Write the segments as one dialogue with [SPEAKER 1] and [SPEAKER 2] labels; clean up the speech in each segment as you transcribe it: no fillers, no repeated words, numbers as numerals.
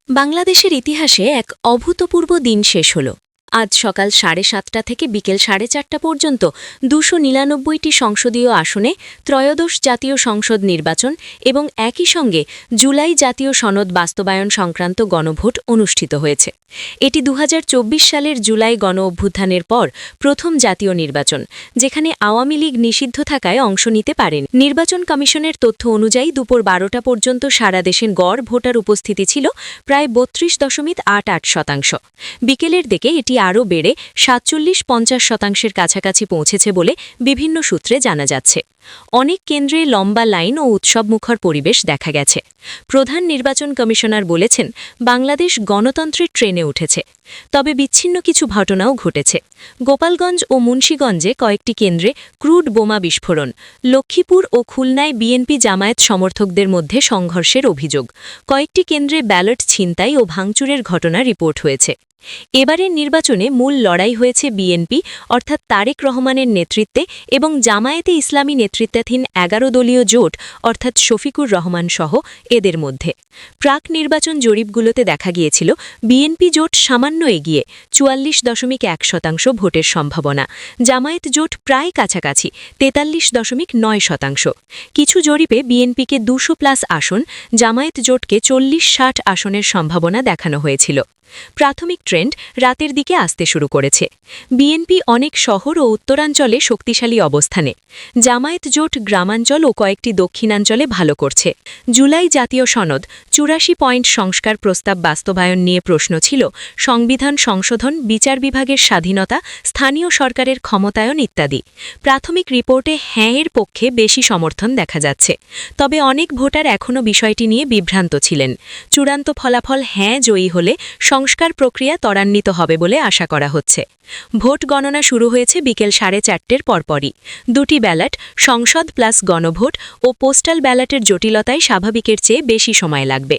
[SPEAKER 1] বাংলাদেশের ইতিহাসে এক অভূতপূর্ব দিন শেষ হল। আজ সকাল 7:30 থেকে বিকেল 4:30 পর্যন্ত 299টি সংসদীয় আসনে ত্রয়োদশ জাতীয় সংসদ নির্বাচন এবং একই সঙ্গে জুলাই জাতীয় সনদ বাস্তবায়ন সংক্রান্ত গণভোট অনুষ্ঠিত হয়েছে। এটি 2024 সালের জুলাই গণ অভ্যুত্থানের পর প্রথম জাতীয় নির্বাচন, যেখানে আওয়ামী লীগ নিষিদ্ধ থাকায় অংশ নিতে পারেন। নির্বাচন কমিশনের তথ্য অনুযায়ী দুপুর 12টা পর্যন্ত সারা দেশের গড় ভোটার উপস্থিতি ছিল প্রায় 32.88%। বিকেলের দিকে এটি আরও বেড়ে 47-50% কাছাকাছি পৌঁছেছে বলে বিভিন্ন সূত্রে জানা যাচ্ছে। অনেক কেন্দ্রে লম্বা লাইন ও উৎসবমুখর পরিবেশ দেখা গেছে। প্রধান নির্বাচন কমিশনার বলেছেন, বাংলাদেশ গণতন্ত্রের ট্রেনে উঠেছে। তবে বিচ্ছিন্ন কিছু ঘটনাও ঘটেছে। গোপালগঞ্জ ও মুন্সীগঞ্জে কয়েকটি কেন্দ্রে ক্রুড বোমা বিস্ফোরণ, লক্ষ্মীপুর ও খুলনায় বিএনপি জামায়াত সমর্থকদের মধ্যে সংঘর্ষের অভিযোগ, কয়েকটি কেন্দ্রে ব্যালট ছিনতাই ও ভাঙচুরের ঘটনা রিপোর্ট হয়েছে। এবারের নির্বাচনে মূল লড়াই হয়েছে বিএনপি অর্থাৎ তারেক রহমানের নেতৃত্বে এবং জামায়াতে ইসলামী নেতৃত্বাধীন 11 দলীয় জোট অর্থাৎ শফিকুর রহমান সহ এদের মধ্যে। প্রাক নির্বাচন জরিপগুলোতে দেখা গিয়েছিল বিএনপি জোট সামান্য এগিয়ে 44.1% ভোটের সম্ভাবনা, জামায়াত জোট প্রায় কাছাকাছি 43.9%। কিছু জরিপে বিএনপিকে 200+ আসন, জামায়াত জোটকে 40-60 আসনের সম্ভাবনা দেখানো হয়েছিল। প্রাথমিক ট্রেন্ড রাতের দিকে আসতে শুরু করেছে। বিএনপি অনেক শহর ও উত্তরাঞ্চলে শক্তিশালী অবস্থানে, জামায়াত জোট গ্রামাঞ্চল ও কয়েকটি দক্ষিণাঞ্চলে ভালো করছে। জুলাই জাতীয় সনদ 84 পয়েন্ট সংস্কার প্রস্তাব বাস্তবায়ন নিয়ে প্রশ্ন ছিল, সংবিধান সংশোধন, বিচার বিভাগের স্বাধীনতা, স্থানীয় সরকারের ক্ষমতায়ন ইত্যাদি। প্রাথমিক রিপোর্টে হ্যাঁ এর পক্ষে বেশি সমর্থন দেখা যাচ্ছে, তবে অনেক ভোটার এখনও বিষয়টি নিয়ে বিভ্রান্ত ছিলেন। চূড়ান্ত ফলাফল হ্যাঁ জয়ী হলে সংস্কার প্রক্রিয়া ত্বরান্বিত হবে বলে আশা করা হচ্ছে। ভোট গণনা শুরু হয়েছে বিকেল 4:30 পরপরই। দুটি ব্যালট, সংসদ প্লাস গণভোট ও পোস্টাল ব্যালটের জটিলতায় স্বাভাবিকের চেয়ে বেশি সময় লাগবে।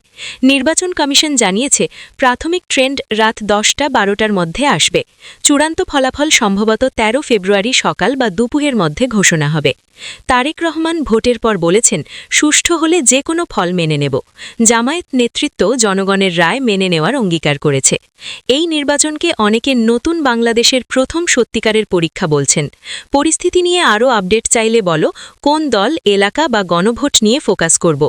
[SPEAKER 1] নির্বাচন কমিশন জানিয়েছে, প্রাথমিক ট্রেন্ড রাত 10টা-12টার মধ্যে আসবে। চূড়ান্ত ফলাফল সম্ভবত 13 ফেব্রুয়ারি সকাল বা দুপুরের মধ্যে ঘোষণা হবে। তারেক রহমান ভোটের পর বলেছেন, সুষ্ঠু হলে যে কোনো ফল মেনে নেব। জামায়াত নেতৃত্ব জনগণের রায় মেনে নেওয়ার অঙ্গীকার করেছে। এই নির্বাচনকে অনেকে নতুন বাংলাদেশের প্রথম সত্যিকারের পরীক্ষা বলছেন। পরিস্থিতি নিয়ে আরও আপডেট চাইলে বলো, কোন দল, এলাকা বা গণভোট নিয়ে ফোকাস করব।